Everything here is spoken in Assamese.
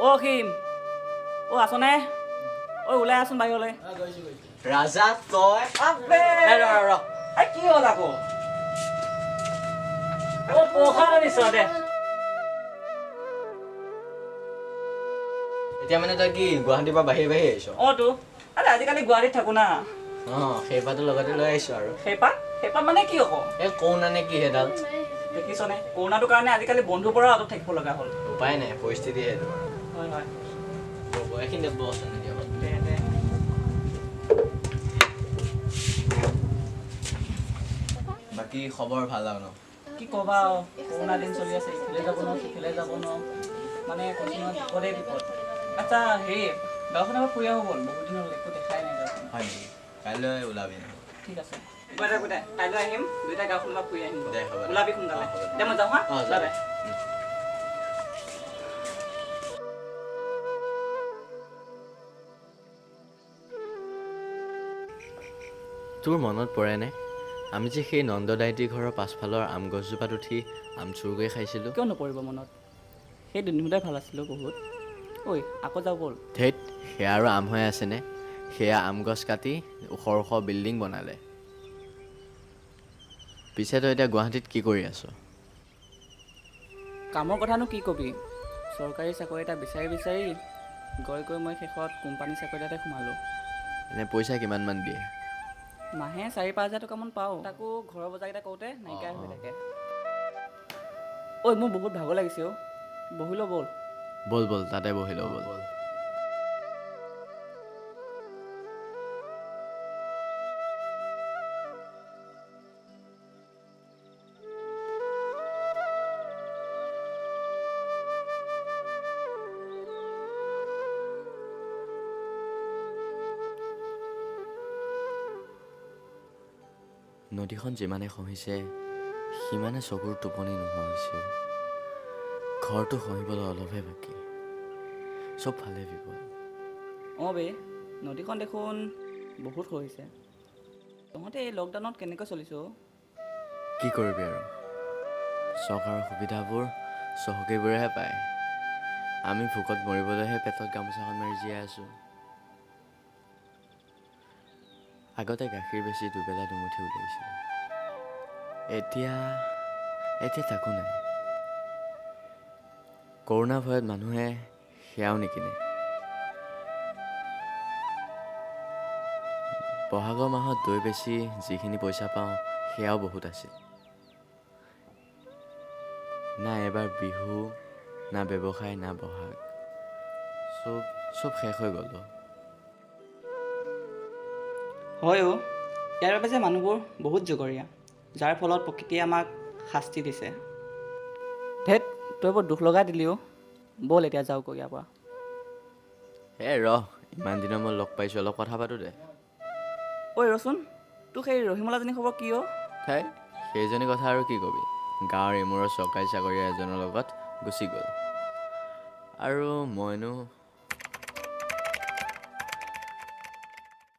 অ' অসীম, অ' আছনে? অ' ওলাই আছোন বাহিৰলৈ। ৰাজা তই কি হ'ল আকৌ? অ' প্ৰসাদ আনিছ দে। এতিয়া মানে তই কি গুৱাহাটীৰ পৰা বাহিৰ আহিছ? অ' তো আজিকালি গুৱাহাটীত থাকো না। সেইপাতো লগতে লৈ আহিছো আৰু। সেইপাত মানে কি আকৌ? এই কৰোণা নে কি সেইডাল দেখিছনে? কৰোণাটোৰ কাৰণে আজিকালি বন্ধুৰ পৰা আঁতৰত থাকিব লগা হ'ল। উপায় নাই, পৰিস্থিতি সেইটো। হয়। এইখিনিতে বচোন এতিয়া। দে। বাকী খবৰ ভাল আৰু ন? কি ক'বা আৰু, কৰোণা দিন চলি আছে, ইফালে যাব নোৱাৰো সিফালে যাব নোৱাৰো, মানে বিপদে বিপদ। আচ্ছা হেৰি, গাঁওখন এবাৰ ফুৰি আহো ব'ল, বহুত দিন হ'ল একো দেখাই নাই গাঁওখন। হয় নেকি? কাইলৈ ওলাবি। ঠিক আছে, কাইলৈ আহিম, দুইটা গাঁওখন এবাৰ ফুৰি আহিম। দে হ'ব, ওলাবি সোনকালে। দে মই যাওঁ হা? যাবি। তোৰ মনত পৰেনে আমি যে সেই নন্দদাইতী ঘৰৰ পাছফালৰ আম গছজোপাত উঠি আম চুৰ কৰি খাইছিলোঁ? কিয় নপৰিব মনত? সেই দিনটোতে ভাল আছিলোঁ বহুত। ঐ আকৌ যাওঁ ব'ল। ধেইত, সেয়া আৰু আম হৈ আছেনে? সেয়া আম গছ কাটি ওখ বিল্ডিং বনালে। পিছে তই এতিয়া গুৱাহাটীত কি কৰি আছ? কামৰ কথানো কি ক'বি, চৰকাৰী চাকৰি এটা বিচাৰি গৈ মই শেষত কোম্পানী চাকৰি এটাতে সোমালোঁ। এনে পইচা কিমানমান দিয়ে? মাহে 4-5 হাজাৰ টকামান পাওঁ, তাকো ঘৰৰ বজাৰকেইটা কৰোঁতে নাইকিয়া হৈ থাকে। ঐ মোৰ বহুত ভাগৰ লাগিছে অ', বহি ল ব'ল। ব'ল তাতে বহি লওঁ ব'ল। নদীখন যিমানে খহিছে সিমানে চকুৰ টোপনি নোহোৱা হৈছে। ঘৰটো খহিবলৈ অলপহে বাকী, চবফালে বিপদ। অঁ বে, নদীখন দেখোন বহুত খহিছে। তহঁতে এই লকডাউনত কেনেকৈ চলিছ? কি কৰিবি আৰু, চৰকাৰৰ সুবিধাবোৰ চহকীবোৰেহে পায়। আমি ভোকত মৰিবলৈহে পেটত গামোচাখন মাৰি জীয়াই আছোঁ। আগতে গাখীৰ বেচি দুবেলা দুমুঠি উলিয়াইছিলোঁ, এতিয়া তাকো নাই। কৰোণা ভয়ত মানুহে সেয়াও নিকিনে। বহাগৰ মাহত দৈ বেচি যিখিনি পইচা পাওঁ সেয়াও বহুত আছিল। না এবাৰ বিহু, না ব্যৱসায়, না বহাগ, চব শেষ হৈ গ'ল। হয় অ', ইয়াৰ বাবে যে মানুহবোৰ বহুত জগৰীয়া, যাৰ ফলত প্ৰকৃতিয়ে আমাক শাস্তি দিছে। ধেত, তই বৰ দুখ লগাই দিলি অ', ব'ল এতিয়া যাওঁগৈ ইয়াৰ পৰা। ইমান দিনৰ মই লগ পাইছোঁ, অলপ কথা পাতোঁ দে। ঐ ৰচোন, তোক সেই ৰহিমলাজনী খবৰ কি অ'? সেইজনী কথা আৰু কি কবি, গাঁৱৰ এমূৰৰ চৰকাৰী চাকৰিয়া এজনৰ লগত গুচি গ'ল। আৰু মইনো